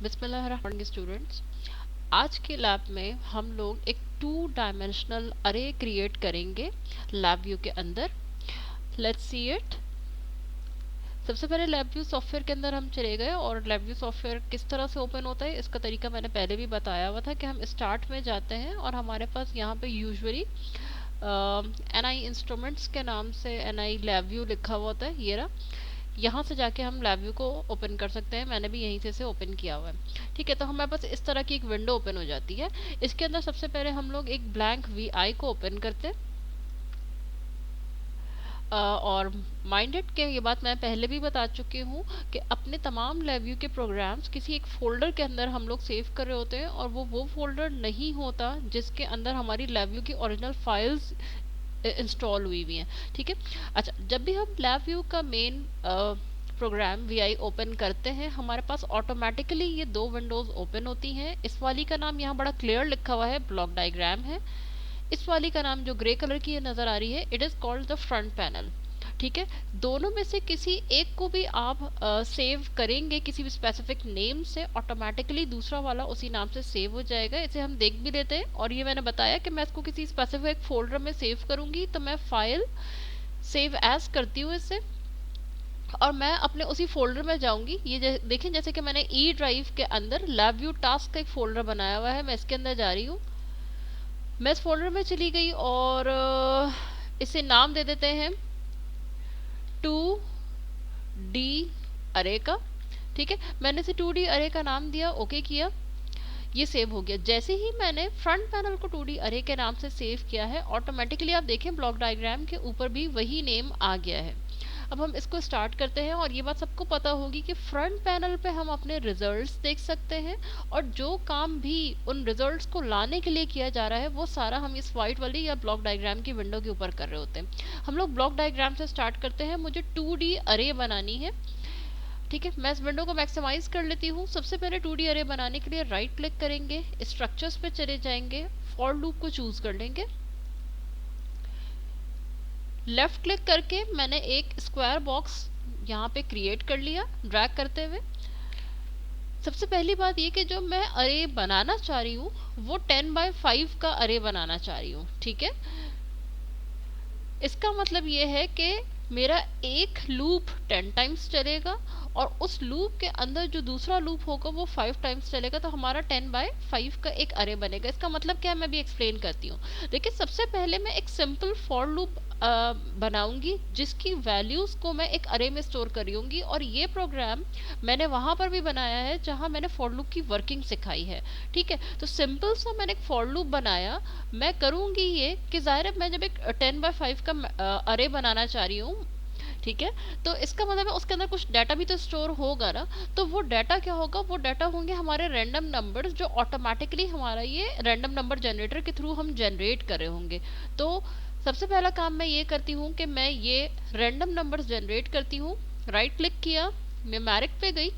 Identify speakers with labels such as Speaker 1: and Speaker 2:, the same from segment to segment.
Speaker 1: बिस्मिल्लाहिर्रहमानिर्रहीम स्टूडेंट्स, आज के लैब में हम लोग एक 2 डायमेंशनल अरे क्रिएट करेंगे लैब व्यू के अंदर। Let's see it. सबसे पहले लैब व्यू सॉफ्टवेयर के अंदर हम चले गए और लैब व्यू सॉफ्टवेयर किस तरह से ओपन होता है इसका तरीका मैंने पहले भी बताया हुआ था कि हम स्टार्ट में जाते हैं और हमारे पास यहाँ पे यूजुअली NI इंस्ट्रूमेंट्स के नाम से NI लैब व्यू लिखा हुआ होता है। ये रहा, यहाँ से जाके हम लैब व्यू को ओपन कर सकते हैं। मैंने भी यहीं से इसे ओपन किया हुआ है। ठीक है, तो हमारे पास इस तरह की एक विंडो ओपन हो जाती है। इसके अंदर सबसे पहले हम लोग एक ब्लैंक VI को ओपन करते हैं। और माइंडेड के ये बात मैं पहले भी बता चुकी हूँ कि अपने तमाम लैब व्यू के प्रोग्राम्स किसी एक फोल्डर के अंदर हम लोग सेव कर रहे होते हैं और वो फोल्डर नहीं होता जिसके अंदर हमारी लैब व्यू की ओरिजिनल फाइल्स इंस्टॉल हुई हुई हैं। ठीक है, अच्छा, जब भी हम लैब व्यू का मेन प्रोग्राम VI ओपन करते हैं हमारे पास ऑटोमेटिकली ये 2 विंडोज ओपन होती हैं। इस वाली का नाम यहाँ बड़ा क्लियर लिखा हुआ है, ब्लॉक डायग्राम है। इस वाली का नाम जो ग्रे कलर की ये नज़र आ रही है, it is called the front panel. ठीक है, दोनों में से किसी एक को भी आप सेव करेंगे किसी भी स्पेसिफिक नेम से, ऑटोमेटिकली दूसरा वाला उसी नाम से सेव हो जाएगा। इसे हम देख भी लेते हैं। और ये मैंने बताया कि मैं इसको किसी स्पेसिफिक फोल्डर में सेव करूंगी तो मैं फाइल सेव एज करती हूँ इसे और मैं अपने उसी फोल्डर में जाऊंगी। ये देखें, जैसे कि मैंने ई ड्राइव के अंदर लैब व्यू टास्क का एक फोल्डर बनाया हुआ है, मैं इसके अंदर जा रही हूँ। मैं इस फोल्डर में चली गई और इसे नाम दे देते हैं 2D अरे का। ठीक है, मैंने इसे 2D अरे का नाम दिया, ओके किया, ये सेव हो गया। जैसे ही मैंने फ्रंट पैनल को 2D अरे के नाम से सेव किया है ऑटोमेटिकली आप देखें ब्लॉक डायग्राम के ऊपर भी वही नेम आ गया है। अब हम इसको स्टार्ट करते हैं और ये बात सबको पता होगी कि फ्रंट पैनल पे हम अपने रिजल्ट्स देख सकते हैं और जो काम भी उन रिजल्ट्स को लाने के लिए किया जा रहा है वो सारा हम इस वाइट वाली या ब्लॉक डायग्राम की विंडो के ऊपर कर रहे होते हैं। हम लोग ब्लॉक डायग्राम से स्टार्ट करते हैं। मुझे 2D अरे बनानी है। ठीक है, मैं इस विंडो को मैक्सिमाइज कर लेती हूँ। सबसे पहले 2D अरे बनाने के लिए राइट क्लिक करेंगे, स्ट्रक्चर्स पे चले जाएंगे, फॉर लूप को चूज कर लेंगे। लेफ्ट क्लिक करके मैंने एक स्क्वायर बॉक्स यहाँ पे क्रिएट कर लिया ड्रैग करते हुए। सबसे पहली बात ये कि जो मैं अरे बनाना चाह रही हूँ वो 10x5 का अरे बनाना चाह रही हूँ। ठीक है, इसका मतलब ये है कि मेरा एक लूप 10 टाइम्स चलेगा और उस लूप के अंदर जो दूसरा लूप होगा वो 5 टाइम्स चलेगा, तो हमारा 10x5 का एक अरे बनेगा। इसका मतलब क्या है मैं भी एक्सप्लेन करती हूँ। देखिए, सबसे पहले मैं एक सिंपल फॉर लूप बनाऊंगी जिसकी वैल्यूज को मैं एक अरे में स्टोर करूंगी और ये प्रोग्राम मैंने वहां पर भी बनाया है जहां मैंने फॉर लूप की वर्किंग सिखाई है। ठीक है, तो सिंपल सा मैंने एक फॉर लूप बनाया। मैं करूंगी ये कि जाहिर है मैं जब एक 10x5 का अरे बनाना चाह रही हूँ, ठीक है, तो इसका मतलब है उसके अंदर कुछ डाटा भी तो स्टोर होगा ना। तो वो डाटा क्या होगा, वो डाटा होंगे हमारे रैंडम नंबर्स जो ऑटोमेटिकली हमारा ये रैंडम नंबर जनरेटर के थ्रू हम जनरेट कर रहे होंगे। तो सबसे पहला काम मैं ये करती हूँ कि मैं ये रैंडम नंबर्स जनरेट करती हूँ। राइट क्लिक किया, न्यूमेरिक पे गई,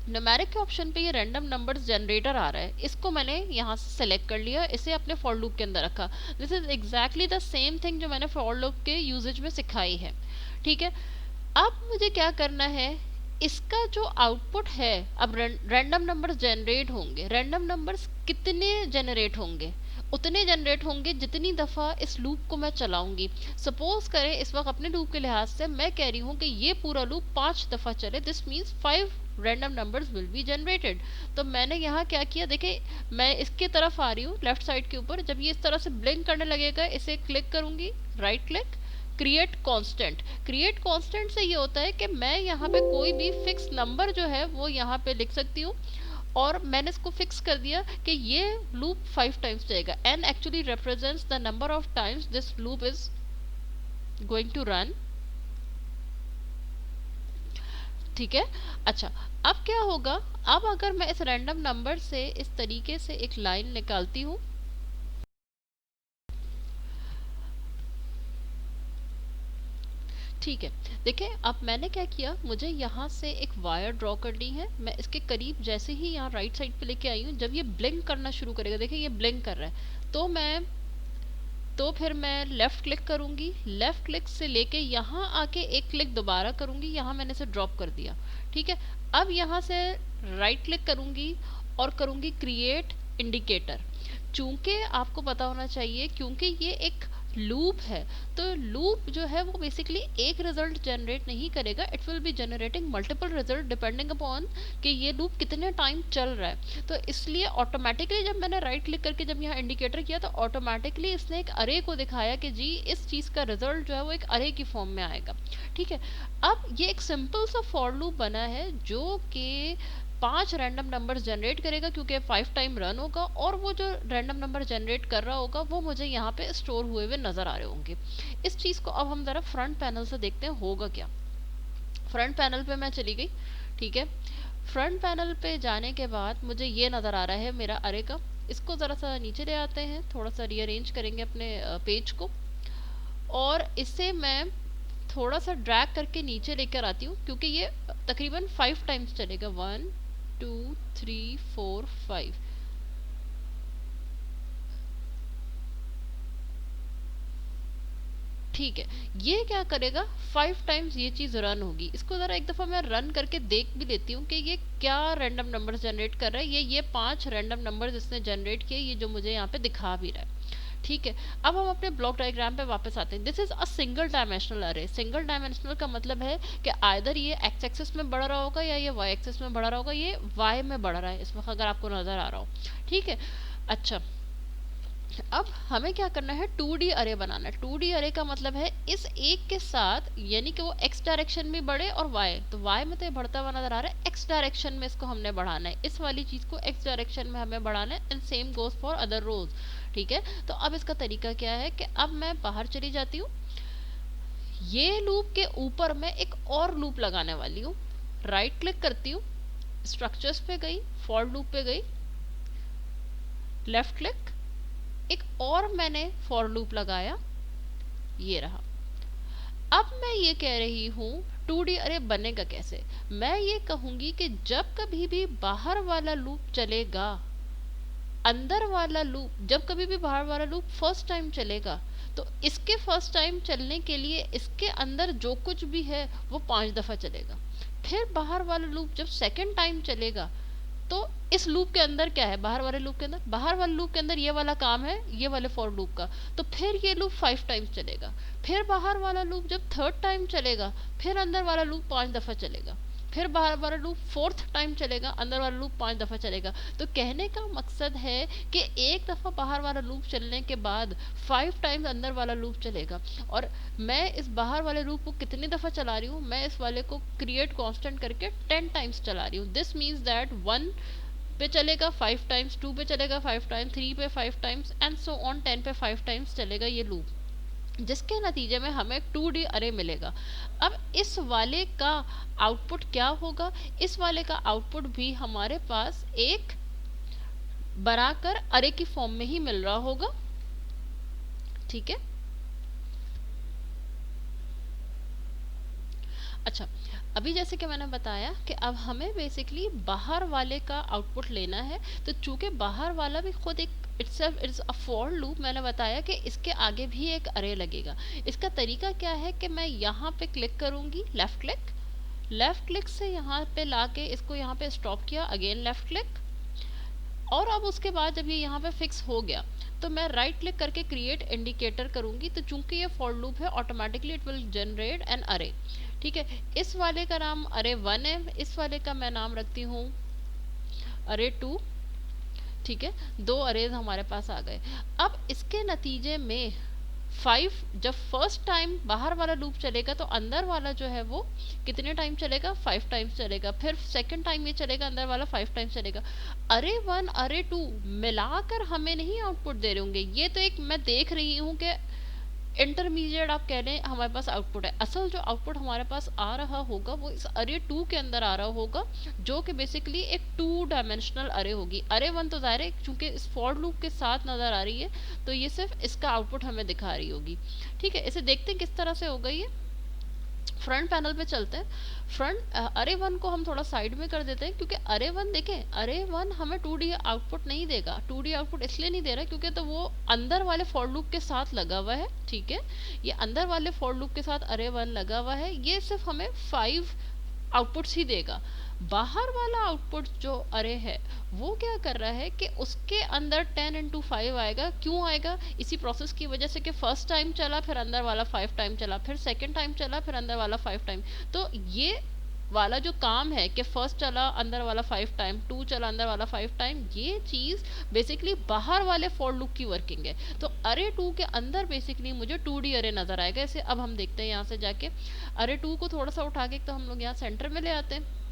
Speaker 1: न्यूमेरिक के ऑप्शन पे ये रैंडम नंबर्स जनरेटर आ रहा है, इसको मैंने यहाँ से सेलेक्ट कर लिया, इसे अपने फॉर लूप के अंदर रखा। This is exactly the same thing जो मैंने फॉर लूप के यूजेज में सिखाई है। ठीक है, अब मुझे क्या करना है, इसका जो आउटपुट है, अब रैंडम नंबर्स जनरेट होंगे, रैंडम नंबर्स कितने जनरेट होंगे, उतने जनरेट होंगे जितनी दफ़ा इस लूप को मैं चलाऊंगी। सपोज करें इस वक्त अपने लूप के लिहाज से मैं कह रही हूँ कि ये पूरा लूप 5 दफ़ा चले, this means 5 random numbers will be generated. तो मैंने यहाँ क्या किया, देखिए मैं इसके तरफ आ रही हूँ लेफ्ट साइड के ऊपर, जब ये इस तरह से ब्लिंक करने लगेगा इसे क्लिक करूंगी, right click, create constant. Create constant से ये होता है कि मैं यहाँ पे कोई भी फिक्स नंबर जो है वो यहाँ पे लिख सकती हूँ और मैंने इसको फिक्स कर दिया कि ये लूप 5 टाइम्स जाएगा। n actually represents the number of times this loop is going to run. ठीक है, अच्छा, अब क्या होगा, अब अगर मैं इस रैंडम नंबर से इस तरीके से एक लाइन निकालती हूँ, ठीक है, देखिए अब मैंने क्या किया, मुझे यहाँ से एक वायर ड्रॉ करनी है। मैं इसके करीब जैसे ही यहाँ राइट साइड पे लेके आई हूँ, जब ये ब्लिंक करना शुरू करेगा, देखिए ये ब्लिंक कर रहा है, तो फिर मैं लेफ्ट क्लिक करूंगी, लेफ्ट क्लिक से लेके यहाँ आके एक क्लिक दोबारा करूंगी, यहाँ मैंने इसे ड्रॉप कर दिया। ठीक है, अब यहाँ से राइट क्लिक करूंगी और करूंगी क्रिएट इंडिकेटर। चूंकि आपको पता होना चाहिए, क्योंकि ये एक लूप है, तो लूप जो है वो बेसिकली एक रिजल्ट जनरेट नहीं करेगा, it will be generating multiple result depending upon कि ये लूप कितने टाइम चल रहा है। तो इसलिए ऑटोमेटिकली जब मैंने राइट क्लिक करके जब यहाँ इंडिकेटर किया तो ऑटोमेटिकली इसने एक अरे को दिखाया कि जी इस चीज़ का रिजल्ट जो है वो एक अरे की फॉर्म में आएगा। ठीक है, अब ये एक सिंपल सा फॉर लूप बना है जो कि 5 रैंडम नंबर्स जनरेट करेगा, क्योंकि 5 टाइम रन होगा, और वो जो रैंडम नंबर जनरेट कर रहा होगा वो मुझे यहाँ पे स्टोर हुए हुए नजर आ रहे होंगे। इस चीज़ को अब हम ज़रा फ्रंट पैनल से देखते हैं होगा क्या। फ्रंट पैनल पे मैं चली गई। ठीक है, फ्रंट पैनल पे जाने के बाद मुझे ये नज़र आ रहा है मेरा अरे का। इसको ज़रा सा नीचे ले आते हैं, थोड़ा सा रीअरेंज करेंगे अपने पेज को, और इससे मैं थोड़ा सा ड्रैग करके नीचे लेकर आती हूँ, क्योंकि ये तकरीबन 5 टाइम्स चलेगा। 1 2 3 4 5। ठीक है, ये क्या करेगा, 5 टाइम्स ये चीज़ रन होगी। इसको ज़रा एक दफ़ा मैं रन करके देख भी लेती हूँ कि ये क्या रैंडम नंबर्स जनरेट कर रहा है। ये 5 रैंडम नंबर्स इसने जनरेट किए, ये जो मुझे यहाँ पे दिखा भी रहा है। ठीक है, अब हम अपने ब्लॉक डायग्राम पे वापस आते हैं। This is a single dimensional अरे। सिंगल डायमेंशनल का मतलब है कि आइदर ये एक्स एक्सिस में बढ़ रहा होगा या ये वाई एक्सिस में बढ़ रहा होगा। ये वाई में बढ़ रहा है इस वक्त, अगर आपको नजर आ रहा हो। ठीक है, अच्छा, अब हमें क्या करना है, 2D अरे बनाना है। 2D अरे का मतलब है इस एक के साथ, यानी कि वो एक्स डायरेक्शन में बढ़े, और वाई, तो वाई में तो ये बढ़ता हुआ नजर आ रहा है, एक्स डायरेक्शन में इसको हमने बढ़ाना है, इस वाली चीज को एक्स डायरेक्शन में हमें बढ़ाना है। And same goes for other rows. ठीक है, तो अब इसका तरीका क्या है कि अब मैं बाहर चली जाती हूँ, ये लूप के ऊपर मैं एक और लूप लगाने वाली हूँ। राइट क्लिक करती हूँ, स्ट्रक्चर्स पे गई, फॉर लूप पे गई, लेफ्ट क्लिक, एक और मैंने फॉर लूप लगाया, ये रहा। अब मैं ये कह रही हूँ 2D अरे बनेगा कैसे। मैं ये कहूंगी कि जब कभी भी बाहर वाला लूप चलेगा, अंदर वाला लूप, जब कभी भी बाहर वाला लूप फर्स्ट टाइम चलेगा, तो इसके फर्स्ट टाइम चलने के लिए इसके अंदर जो कुछ भी है वो 5 दफा चलेगा। फिर बाहर वाला लूप जब सेकंड टाइम चलेगा, तो इस लूप के अंदर क्या है, बाहर वाले लूप के अंदर, बाहर वाले लूप के अंदर ये वाला काम है, ये वाले फॉर लूप का, तो फिर ये लूप 5 टाइम्स चलेगा। फिर बाहर वाला लूप जब थर्ड टाइम चलेगा, फिर अंदर वाला लूप 5 दफा चलेगा। फिर बाहर वाला लूप फोर्थ टाइम चलेगा, अंदर वाला लूप 5 दफा चलेगा। तो कहने का मकसद है कि एक दफा बाहर वाला लूप चलने के बाद 5 टाइम्स अंदर वाला लूप चलेगा। और मैं इस बाहर वाले लूप को कितनी दफा चला रही हूँ, मैं इस वाले को क्रिएट कांस्टेंट करके 10 टाइम्स चला रही हूँ। दिस मीन्स दैट 1 पे चलेगा 5 टाइम्स, 2 पे चलेगा 5 टाइम्स, 3 पे 5 टाइम्स, एंड सो ऑन 10 पे 5 टाइम्स चलेगा ये लूप, जिसके नतीजे में हमें 2D अरे मिलेगा। अब इस वाले का आउटपुट क्या होगा, इस वाले का आउटपुट भी हमारे पास एक बनाकर अरे की फॉर्म में ही मिल रहा होगा। ठीक है, अच्छा, अभी जैसे कि मैंने बताया कि अब हमें बेसिकली बाहर वाले का आउटपुट लेना है। तो चूंकि बाहर वाला भी खुद एक इट्स अ फॉर लूप, मैंने बताया कि इसके आगे भी एक अरे लगेगा। इसका तरीका क्या है कि मैं यहाँ पे क्लिक करूंगी, लेफ्ट क्लिक, लेफ्ट क्लिक से यहाँ पे लाके इसको यहाँ पे स्टॉप किया, अगेन लेफ्ट क्लिक, और अब उसके बाद जब ये यहाँ पे फिक्स हो गया, तो मैं राइट क्लिक करके क्रिएट इंडिकेटर करूंगी। तो चूंकि ये फॉर लूप है, automatically it will generate N अरे। ठीक है, इस वाले का नाम अरे 1 है, इस वाले का मैं नाम रखती हूँ अरे 2। ठीक है, 2 अरेज हमारे पास आ गए। अब इसके नतीजे में 5, जब फर्स्ट टाइम बाहर वाला लूप चलेगा तो अंदर वाला जो है वो कितने टाइम चलेगा, 5 टाइम्स चलेगा। फिर सेकंड टाइम ये चलेगा, अंदर वाला 5 टाइम्स चलेगा। अरे 1 अरे 2 मिलाकर हमें नहीं आउटपुट दे रहे होंगे, ये तो एक मैं देख रही हूँ कि इंटरमीडिएट आप कह लें हमारे पास आउटपुट है। असल जो आउटपुट हमारे पास आ रहा होगा वो इस अरे 2 के अंदर आ रहा होगा, जो कि बेसिकली एक 2 डायमेंशनल अरे होगी। अरे 1 तो ज़ाहिर है चूंकि इस फॉर लूप के साथ नज़र आ रही है, तो ये सिर्फ इसका आउटपुट हमें दिखा रही होगी। ठीक है, इसे देखते हैं किस तरह से हो गई है। फ्रंट पैनल पे चलते हैं। फ्रंट अरे 1 को हम थोड़ा साइड में कर देते हैं, क्योंकि अरे 1 देखें, अरे 1 हमें 2D आउटपुट नहीं देगा। 2D आउटपुट इसलिए नहीं दे रहा क्योंकि तो वो अंदर वाले फॉर लूप के साथ लगा हुआ है। ठीक है, ये अंदर वाले फॉर लूप के साथ अरे 1 लगा हुआ है, ये सिर्फ हमें 5 आउटपुट्स ही देगा। बाहर वाला आउटपुट जो अरे है वो क्या कर रहा है कि उसके अंदर 10 into 5 आएगा। क्यों आएगा? इसी प्रोसेस की वजह से कि फर्स्ट टाइम चला फिर अंदर वाला 5 टाइम चला, फिर सेकंड टाइम चला फिर अंदर वाला 5 टाइम। तो ये वाला जो काम है कि फर्स्ट चला अंदर वाला 5 टाइम, टू चला अंदर वाला 5 टाइम, ये चीज बेसिकली बाहर वाले फॉर लूप की वर्किंग है। तो अरे टू के अंदर बेसिकली मुझे 2D अरे नजर आएगा। इसे अब हम देखते हैं यहाँ से जाके। अरे टू को थोड़ा सा उठा के तो हम लोग यहाँ सेंटर में ले आते हैं।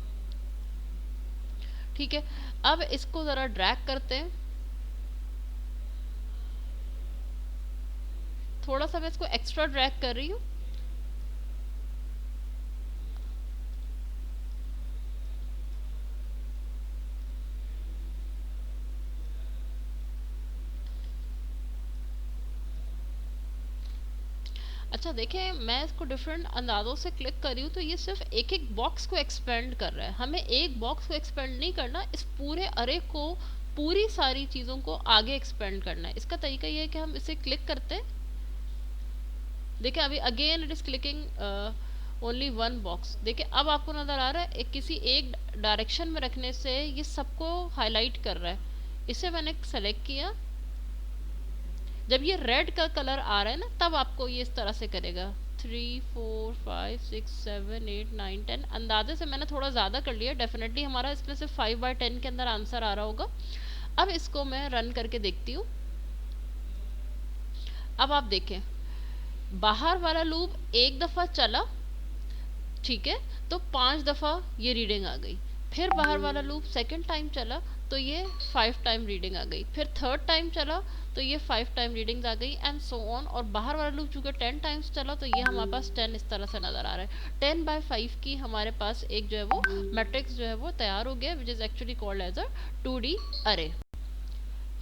Speaker 1: ठीक है, अब इसको जरा ड्रैग करते हैं। थोड़ा सा मैं इसको एक्स्ट्रा ड्रैग कर रही हूँ। अच्छा देखें, मैं इसको डिफरेंट अंदाजों से क्लिक कर रही हूँ तो ये सिर्फ एक एक बॉक्स को एक्सपेंड कर रहा है। हमें एक बॉक्स को एक्सपेंड नहीं करना, इस पूरे अरे को, पूरी सारी चीज़ों को आगे एक्सपेंड करना है। इसका तरीका ये है कि हम इसे क्लिक करते हैं। देखिए अभी again it is clicking only one box. देखिए अब आपको नजर आ रहा है किसी एक डायरेक्शन में रखने से ये सबको हाईलाइट कर रहा है। इसे मैंने सेलेक्ट किया, जब ये रेड का कलर आ रहा है ना तब आपको ये इस तरह से करेगा। 3 4 5 6 7 8 9 10 अंदाजे से मैंने थोड़ा ज़्यादा कर लिया। डेफिनेटली हमारा इसमें से 5/10 के अंदर आंसर आ रहा होगा। अब इसको मैं रन करके देखती हूँ। अब आप देखें, बाहर वाला लूप एक दफ़ा चला, ठीक है, तो 5 दफ़ा ये रीडिंग आ गई। फिर बाहर वाला लूप सेकंड टाइम चला तो ये 5 टाइम रीडिंग आ गई। फिर थर्ड टाइम चला तो ये 5 टाइम रीडिंग्स आ गई एंड सो ऑन। और बाहर वाला लूप चूंकि 10 टाइम्स चला तो ये हमारे पास 10 इस तरह से नज़र आ रहा है। 10/5 की हमारे पास एक जो है वो मैट्रिक्स जो है वो तैयार हो गया, which is actually called as a 2D array.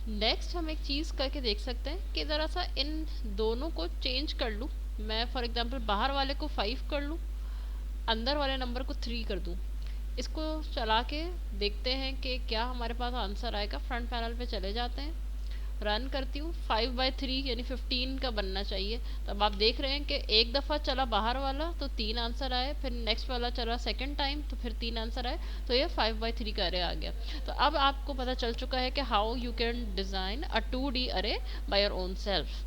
Speaker 1: Next हम एक चीज़ करके देख सकते हैं कि ज़रा सा इन दोनों को चेंज कर लूँ। मैं फॉर एग्जांपल बाहर वाले को 5 कर लूँ, अंदर वाले नंबर को 3 कर दूँ। इसको चला के देखते हैं कि क्या हमारे पास आंसर आएगा। फ्रंट पैनल पे चले जाते हैं, रन करती हूँ। 5/3 यानी 15 का बनना चाहिए। तब आप देख रहे हैं कि एक दफ़ा चला बाहर वाला तो 3 आंसर आए, फिर नेक्स्ट वाला चला सेकंड टाइम तो फिर 3 आंसर आए, तो ये 5/3 का अरे आ गया। तो अब आपको पता चल चुका है कि how you can design a 2D अरे बाय योर ओन सेल्फ।